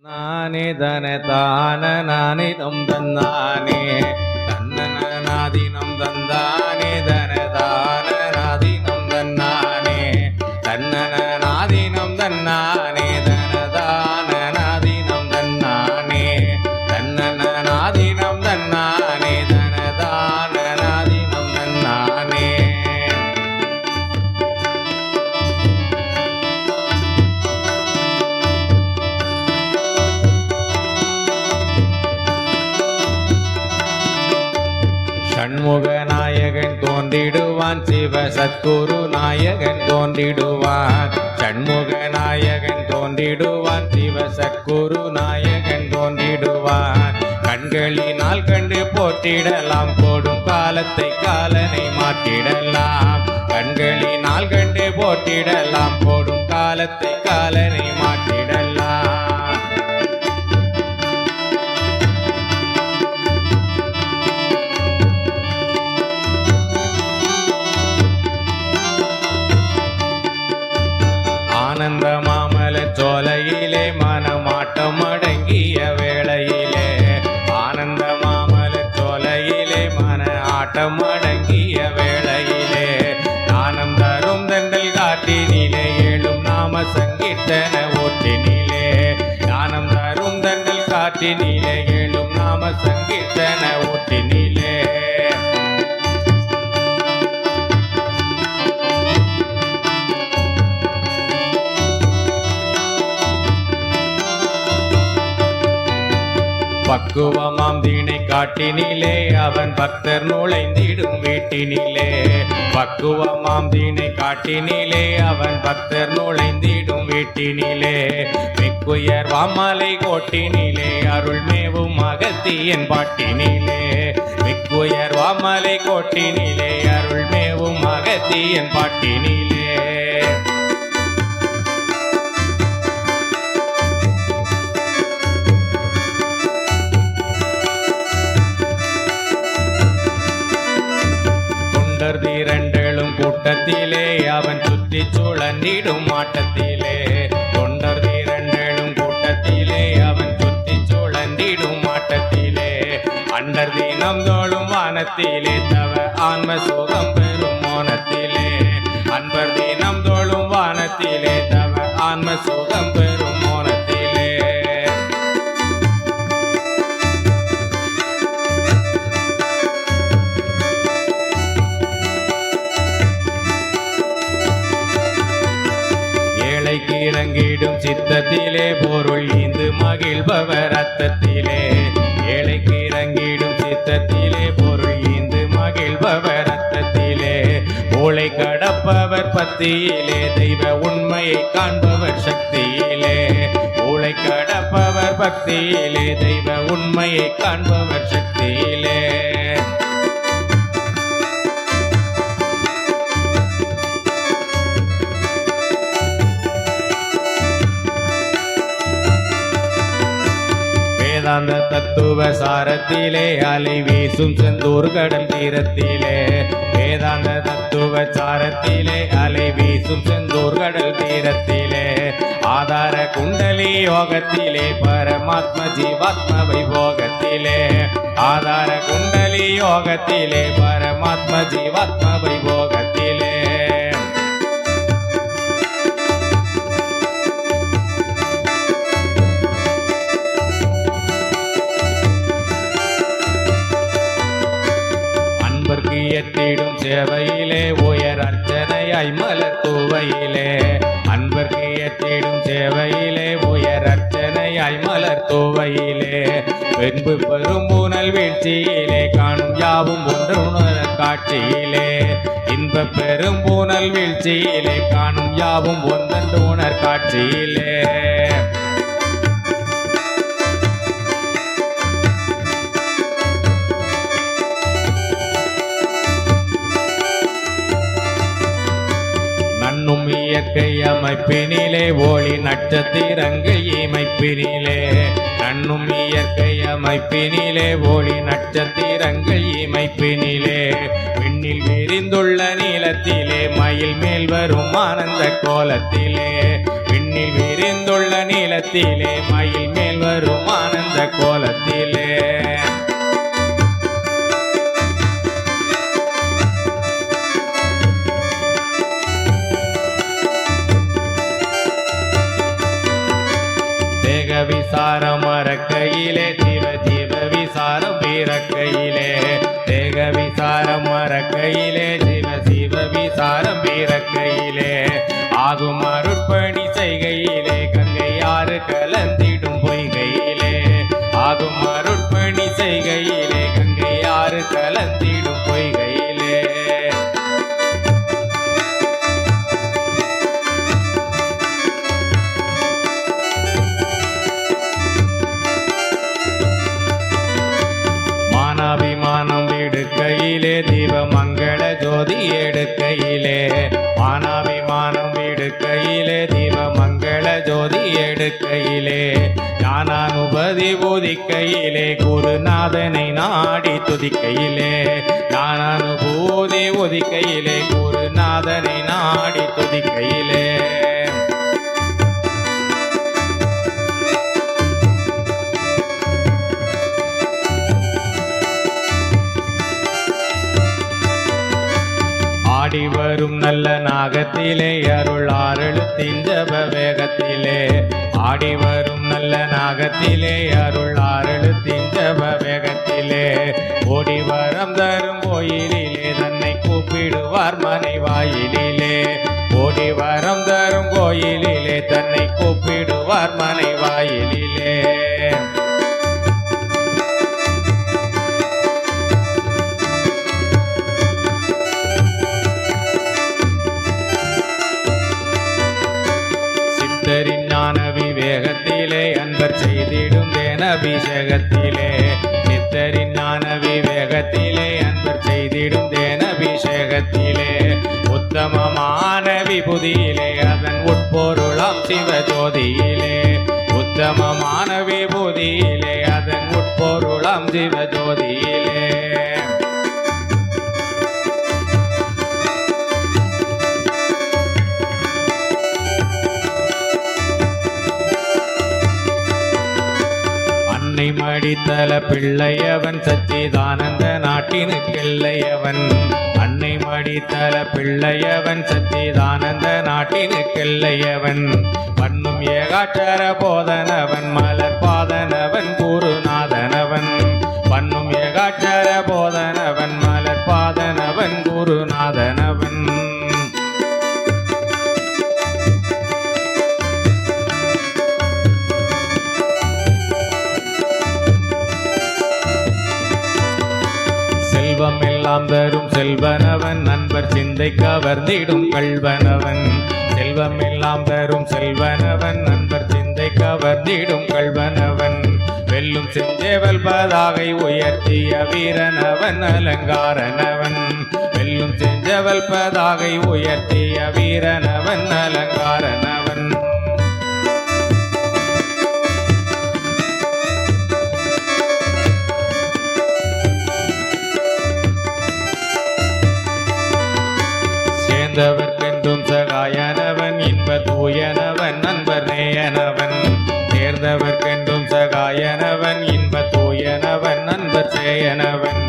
நானே தன தான நானே தம் தந்தானே தன்னன நாதினம் தந்தானே தன தான நாதினம் தன்னானே தன்னன நாதினம் தன்னானே தன தான நாதினம் தன்னானே தன்னன நாதினம் தன்னானே தன தான நாதினம் தன்னானே. சண்முக நாயகன் தோன்றிடுவான், சிவ சத்குரு நாயகன் தோன்றிடுவான். சண்முக நாயகன் தோன்றிடுவான், சிவ சத்குரு நாயகன் தோன்றிடுவான். கண்களினால் கண்டு போற்றிடலாம், போடும் காலத்தை காலனை மாற்றிடலாம். கண்களினால் கண்டு போற்றிடலாம், போடும் காலத்தை காலனை மாற்றிடலாம். ஆனந்த மாமல சோலையிலே மனமாட்டம் அடங்கிய வேளையிலே, ஆனந்த மாமல சோலையிலே மன ஆட்டம் அடங்கிய வேளையிலே, ஞானம் தரும் தண்டல் காட்டினிலே எழும் நாம சங்கீர்த்தன ஊற்றினிலே, ஞானம் தரும் தண்டல் காட்டினிலே எழும் நாம சங்கீர்த்தன ஊற்றினிலே. பக்குவமாம் தீனை காட்டினிலே அவன் பக்தர் நுழைந்திடும் வீட்டினிலே, பக்குவமாம் தீனை காட்டினிலே அவன் பக்தர் நுழைந்திடும் வீட்டினிலே, மிக்குயர் வாமலை கோட்டினிலே அருள் மேவும் அகத்தியன் பாட்டினிலே, மிக்குயர் வாமலை கோட்டினிலே அருள் மேவும் அகத்தியன் பாட்டினிலே. இரண்டெழும் கூட்டத்திலே அவன் சுற்றி சுழந்திடும் ஆட்டத்திலே, தொண்டர் இரண்டெழும் கூட்டத்திலே அவன் சுற்றி சுழந்திடும் ஆட்டத்திலே, அண்டர் தினம் தோளும் வானத்திலே தவ ஆன்ம சுகம் பெறும் மோனத்திலே, அன்பர் தினம் தோளும் வானத்திலே தவ ஆன்ம சுகம் பெறும் மோனத்திலே. இறங்கிடும் சித்தத்திலே பொருள் ஈந்து மகிழ்பவர் அத்தத்திலே, ஏழைக்கு இறங்கிடும் சித்தத்திலே பொருள் ஈந்து மகிழ்பவர் அத்தத்திலே, மூளை கடப்பவர் பத்தியிலே தெய்வ உண்மையை காண்பவர் சக்தியிலே, மூளை கடப்பவர் பக்தியிலே தெய்வ உண்மையை காண்பவர் சக்தியிலே. வேதாந்த தத்துவ சாரத்திலே அலை வீசும் செந்தூர் கடல் தீரத்திலே, வேதாந்த தத்துவ சாரத்திலே அலை வீசும் செந்தூர் கடல் தீரத்திலே, ஆதார குண்டலி யோகத்திலே பரமாத்ம ஜீவாத்ம வைபோகத்திலே, ஆதார குண்டலி யோகத்திலே பரமாத்ம ஜீவாத்ம வைபோகத்திலே. ஏற்றிடும் சேவையிலே உயர் அர்ச்சனையாய் மலர் தூவையிலே, அன்பர்க்கு ஏற்றிடும் சேவையிலே உயர் அர்ச்சனையாய் மலர் தூவையிலே, வெண்பு பெரும் பூனல் வீழ்ச்சியிலே காணும் யாவும் ஒன்று உணர காட்சியிலே, இன்ப பெரும் பூனல் வீழ்ச்சியிலே காணும் யாவும் ஒன்றென்று உணர் காட்சியிலே. இயற்கை அமைப்பினிலே ஒளி நட்சத்திரங்கள் இமைப்பினிலே, நன்னும் இயற்கை அமைப்பினிலே ஒளி நட்சத்திரங்கள் இமைப்பினிலே, விண்ணில் விரிந்துள்ள நீளத்திலே மயில் மேல் வரும் ஆனந்த கோலத்திலே, விண்ணில் விரிந்துள்ள நீளத்திலே மயில் மேல் தேக விசாரம் மறக்கையிலே ஜீவ ஜீவ விசாரம் பிறக்கையிலே தேக விசாரம் மறக்கையிலே ஜீவ ஜீவ விசாரம் பிறக்கையிலே ஆகும் அருட்பணி செய்கையிலே கங்கையாறு கலந்திடும் பொய்கையிலே ஆகும் அருட்பணி செய்கையிலே கங்கையாறு கலந்திடும் பொய்கையிலே மானாபிமானம் விடுக்கையிலே தீப மங்கள ஜோதி எடுக்கையிலே மானாபிமானம் விடுக்கையிலே தீப மங்கள ஜோதி எடுக்கையிலே ஞானானுபதி போதிக்கையிலே குருநாதனை நாடி துதிக்கையிலே ஞானானுபூதி ஒதிக்கையிலே குருநாதனை நாடி துதிக்கையிலே ஆடி வரும் நல்ல நாகத்திலே அருள் ஆறெழுத்தின் ஜப வேகத்திலே ஆடி வரும் நல்ல நாகத்திலே அருள் ஆறெழுத்தின் ஜப வேகத்திலே ஓடி வரம் தரும் கோயிலிலே தன்னை கூப்பிடுவார் மனை வாயிலிலே ஓடி வரம் தரும் கோயிலிலே தன்னை கூப்பிடுவார் மனை வாயிலிலே சித்தரின் ஞான விவேகத்திலே அன்பர் செய்திடும் தேனபிஷேகத்திலே சித்தரின் ஞான விவேகத்திலே அன்பர் செய்திடும் தேனபிஷேகத்திலே உத்தமமான விபூதியிலே அதன் உட்பொருளாம் சிவஜோதியிலே உத்தமமான விபூதியிலே அதன் உட்பொருளாம் சிவஜோதியிலே மடித்தல பிள்ளையவன் சச்சிதானந்த நாட்டினுக்கிள்ளையவன் அன்னை மடித்தல பிள்ளையவன் சச்சிதானந்த நாட்டினுக்கிள்ளையவன் பண்ணும் ஏகாட்சர போதனவன் மலர் பாதனவன் குருநாதனவன் பண்ணும் ஏகாட்சர போதனவன் மலர் பாதனவன் குருநாதனவன் செல்வம் எல்லாம் தரும் செல்வனவன் நண்பர் சிந்தை கவர்ந்திடும் கள்வனவன் செல்வம் எல்லாம் தரும் செல்வனவன் நண்பர் சிந்தை கவர்ந்திடும் கள்வனவன் வெல்லும் செஞ்சேவல் பதாகை உயர்த்திய வீரனவன் அலங்காரனவன் வெல்லும் செஞ்சவல் பதாகை உயர்த்திய வீரனவன் அலங்காரனவன் சேர்ந்தவர்க்கென்றும் சகாயனவன் இன்ப தூயனவன் நண்பர் நேயனவன் சேர்ந்தவர்க்கென்றும் சகாயனவன் இன்ப தூயனவன் நண்பர் சேயனவன்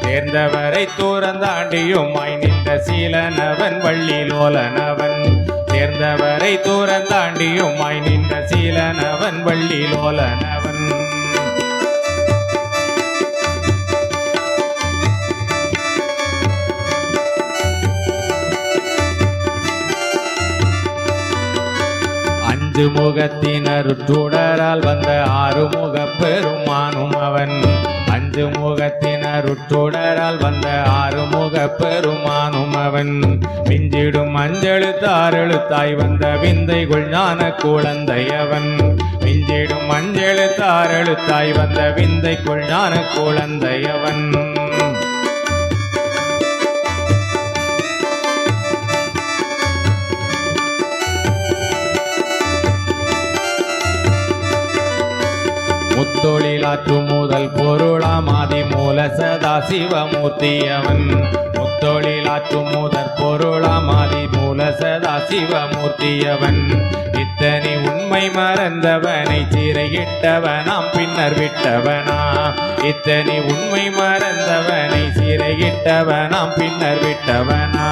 சேர்ந்தவரை தூரந்தாண்டியுமாய் நின்ற சீலனவன் வள்ளிலோலனவன் சேர்ந்தவரை தூரந்தாண்டியுமாய் நின்ற சீலனவன் வள்ளிலோலனவன் அஞ்சு முகத்தினருட்டுடரால் வந்த ஆறுமுகப் பெருமானும் அவன் அஞ்சு முகத்தினருட்டுடரால் வந்த ஆறுமுகப் பெருமானும் அவன் விஞ்சிடும் அஞ்செழுத்தாரெழுத்தாய் வந்த விந்தைகுள் ஞான குழந்தையவன் விஞ்சிடும் அஞ்செழுத்தாரெழுத்தாய் வந்த விந்தைக்குள் ஞான குழந்தையவன் முத்தொழிலாற்றும் முதல் பொருளாம் ஆதி மூல சதா சிவமூர்த்தியவன் முத்தொழிலாற்றும் முதற் பொருளாம் ஆதி மூல சதா சிவமூர்த்தியவன் இத்தனை உண்மை மறந்தவனை சிறையிட்டவனாம் பின்னர் விட்டவனா இத்தனை உண்மை மறந்தவனை சிறையிட்டவனாம் பின்னர் விட்டவனா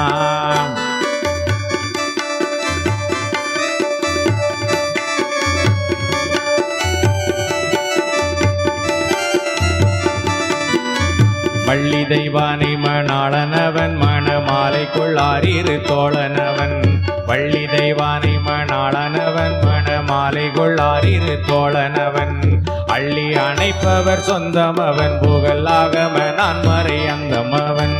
வள்ளி தெய்வானை மணாளனவன் மணமாலைக்குள்ளாரிரு தோழனவன் வள்ளி தெய்வானை மணாளனவன் மணமாலைக்குள்ளாரிரு தோழனவன் அள்ளி அணைப்பவர் சொந்தமவன் புகழாகம நான் மறை அந்தமவன்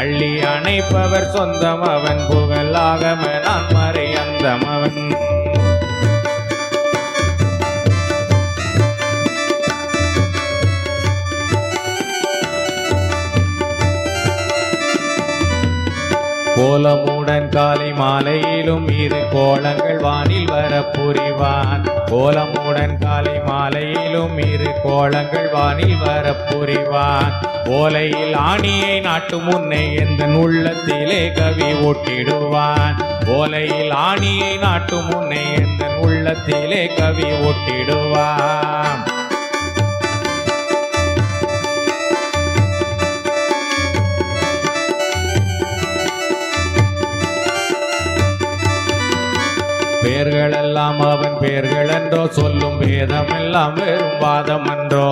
அள்ளி அணைப்பவர் சொந்தமவன் புகழாகம நான் மறை அந்தமவன் கோலமுடன் காலை மாலையிலும் இரு கோலங்கள் வானில் வர புரிவான் கோலமுடன் காலை மாலையிலும் இரு கோலங்கள் வானில் வர புரிவான் ஓலையில் ஆணியை நாட்டு முன்னே எந்த உள்ளத்திலே கவி ஓட்டிடுவான் ஓலையில் ஆணியை நாட்டு முன்னே எந்த உள்ளத்திலே கவி ஓட்டிடுவான் பேர்களெல்லாம் அவன் பேர்கள் என்றோ சொல்லும் பேதமெல்லாம் வெறும் வாதம் என்றோ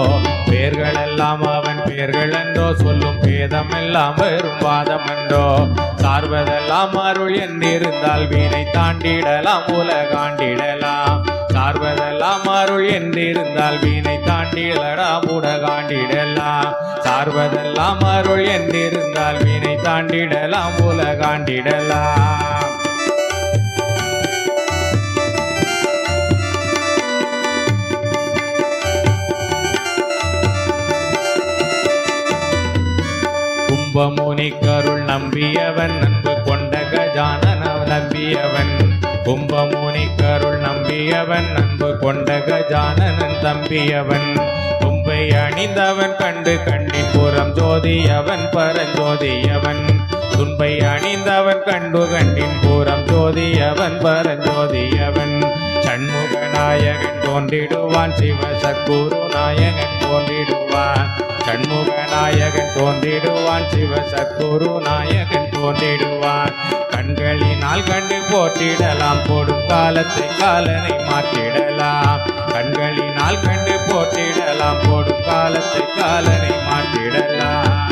பேர்களெல்லாம் அவன் பேர்கள் என்றோ சொல்லும் பேதமெல்லாம் வெறும் வாதம் என்றோ சார்வதெல்லாம் அருள் என்றிருந்தால் வீணை தாண்டிடலாம் உலகாண்டிடலாம் சார்வதெல்லாம் அருள் என்றிருந்தால் வீணை தாண்டிடலாம் உலகாண்டிடலாம் சார்வதெல்லாம் அருள் என்றிருந்தால் வீணை தாண்டிடலாம் உலகாண்டிடலாம் கும்பமுனிக்கருள் நம்பியவன் அன்பு கொண்ட கஜானன நம்பியவன் கும்பமுனிக்கருள் நம்பியவன் அன்பு கொண்ட கஜானனன் தம்பியவன் தும்பை அணிந்தவன் கண்டு கண்ணின் புறம் ஜோதியவன் பரஞ்சோதியவன் துன்பை அணிந்தவன் கண்டு கண்டின் பூரம் ஜோதியவன் பரஞ்சோதியவன் சண்முக நாயகன் தோன்றிடுவான் சிவசத்குரு நாயகன் தோன்றிடுவான் சண்முக நாயகன் தோன்றிடுவான் சிவசத்குரு நாயகன் தோன்றிடுவான் கண்களினால் கண்டு போற்றிடலாம் போடும் காலத்தை காலனை மாற்றிடலாம் கண்களினால் கண்டு போற்றிடலாம் போடும் காலத்தை காலனை மாற்றிடலாம்